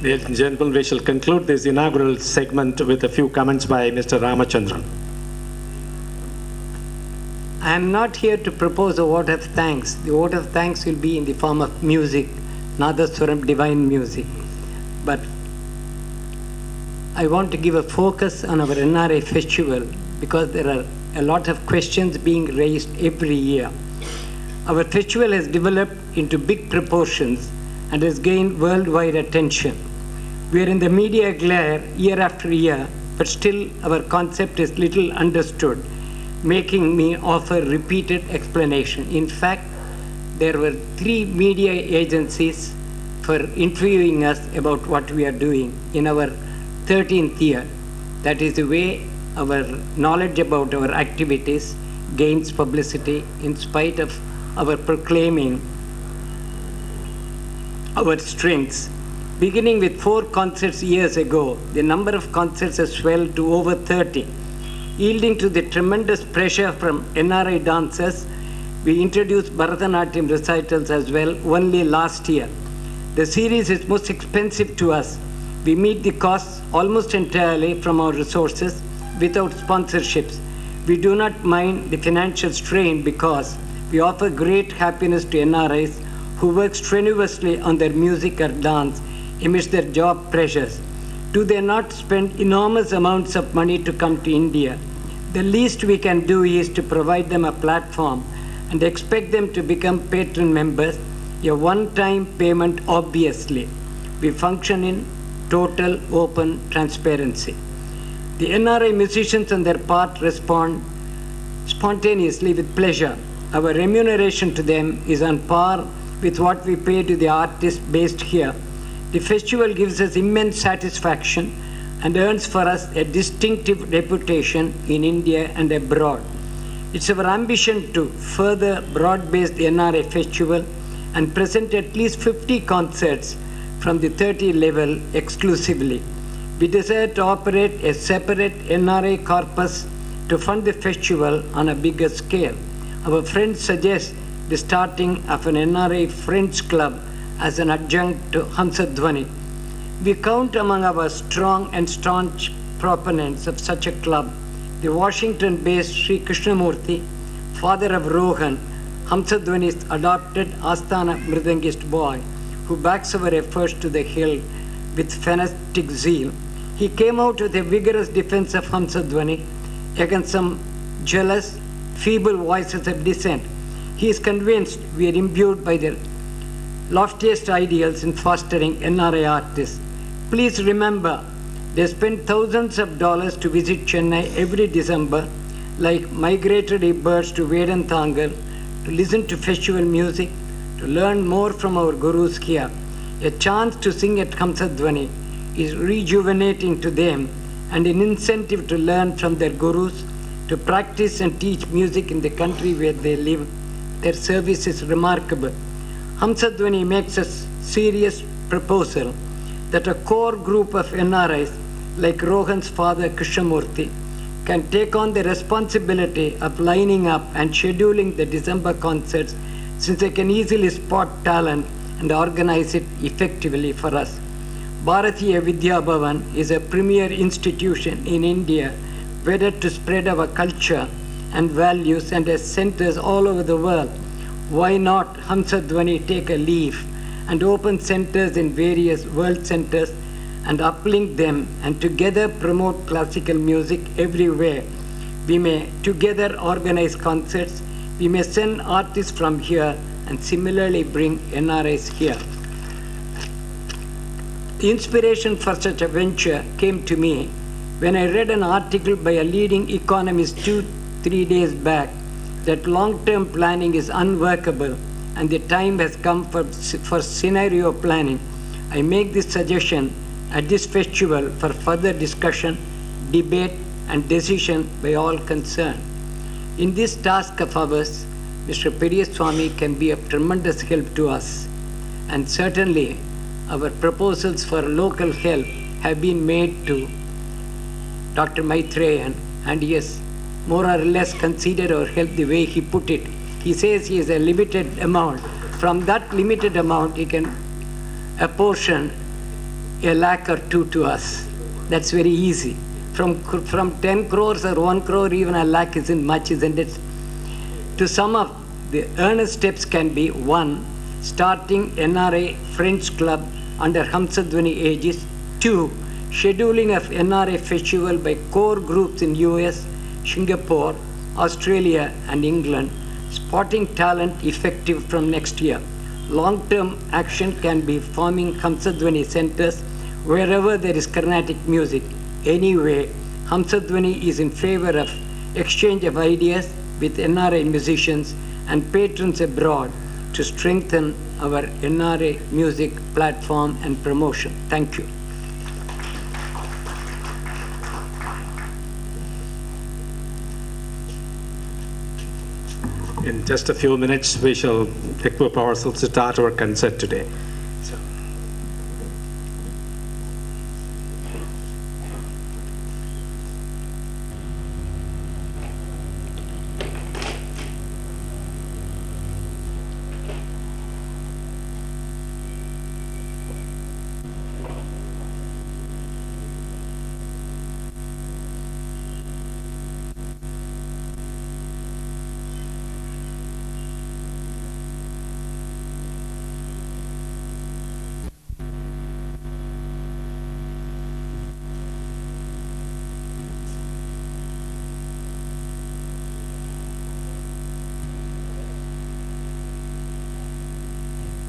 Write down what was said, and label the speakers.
Speaker 1: Ladies and gentlemen, we shall conclude this inaugural segment with a few comments by Mr. Ramachandran.
Speaker 2: I am not here to propose a vote of thanks. The vote of thanks will be in the form of music, Nadaswaram, divine music. But I want to give a focus on our NRI Festival because there are a lot of questions being raised every year. Our festival has developed into big proportions and has gained worldwide attention. We are in the media glare year after year, but still our concept is little understood, making me offer repeated explanation. In fact, there were 3 media agencies for interviewing us about what we are doing in our 13th year. That is the way our knowledge about our activities gains publicity in spite of our proclaiming our strengths. Beginning with 4 concerts years ago, the number of concerts has swelled to over 30. Yielding to the tremendous pressure from NRI dancers, we introduced Bharatanatyam recitals as well only last year. The series is most expensive to us. We meet the costs almost entirely from our resources without sponsorships. We do not mind the financial strain because we offer great happiness to NRIs who work strenuously on their music or dance amidst their job pressures. Do they not spend enormous amounts of money to come to India? The least we can do is to provide them a platform and expect them to become patron members, a one-time payment obviously. We function in total open transparency. The NRI musicians on their part respond spontaneously with pleasure. Our remuneration to them is on par with what we pay to the artists based here. The festival gives us immense satisfaction and earns for us a distinctive reputation in India and abroad. It's our ambition to further broad-base the NRI Festival and present at least 50 concerts from the 30 level exclusively. We desire to operate a separate NRI corpus to fund the festival on a bigger scale. Our friends suggest the starting of an NRI Friends Club as an adjunct to Hamsadhwani. We count among our strong and staunch proponents of such a club the Washington-based Sri Krishnamurthy, father of Rohan, Hamsadhwani's adopted Asthana Mridangist boy, who backs our efforts to the hill with fanatic zeal. He came out with a vigorous defense of Hamsadhwani against some jealous, feeble voices of dissent. He is convinced we are imbued by the loftiest ideals in fostering NRI artists. Please remember, they spend thousands of dollars to visit Chennai every December, like migratory birds to Vedanthangal, to listen to festival music, to learn more from our gurus here. A chance to sing at Hamsadhwani is rejuvenating to them and an incentive to learn from their gurus, to practice and teach music in the country where they live. Their service is remarkable. Hamsadhwani makes a serious proposal that a core group of NRIs, like Rohan's father Krishnamurthy, can take on the responsibility of lining up and scheduling the December concerts, since they can easily spot talent and organize it effectively for us. Bharatiya Vidya Bhavan is a premier institution in India wedded to spread our culture and values and has centers all over the world. Why not Hamsadhwani take a leaf and open centers in various world centers and uplink them and together promote classical music everywhere? We may together organize concerts, we may send artists from here and similarly bring NRIs here. The inspiration for such a venture came to me when I read an article by a leading economist 2-3 days back that long-term planning is unworkable and the time has come for scenario planning. I make this suggestion at this festival for further discussion, debate, and decision by all concerned. In this task of ours, Mr. Periyaswamy can be of tremendous help to us, and certainly our proposals for local help have been made to Dr. Maitreyan, and he has more or less considered our help the way he put it. He says he has a limited amount. From that limited amount, he can apportion a lakh or two to us. That's very easy. From 10 crores or 1 crore, even a lakh isn't much, isn't it? To sum up, the earnest steps can be: 1, starting NRI Friends Club under Hamsadhwani aegis; 2, scheduling of NRI Festival by core groups in US, Singapore, Australia, and England, spotting talent effective from next year. Long-term action can be forming Hamsadhwani centers wherever there is Carnatic music. Anyway, Hamsadhwani is in favor of exchange of ideas with NRI musicians and patrons abroad to strengthen our NRI music platform and promotion. Thank you.
Speaker 1: In just a few minutes, we shall equip ourselves to start our concert today.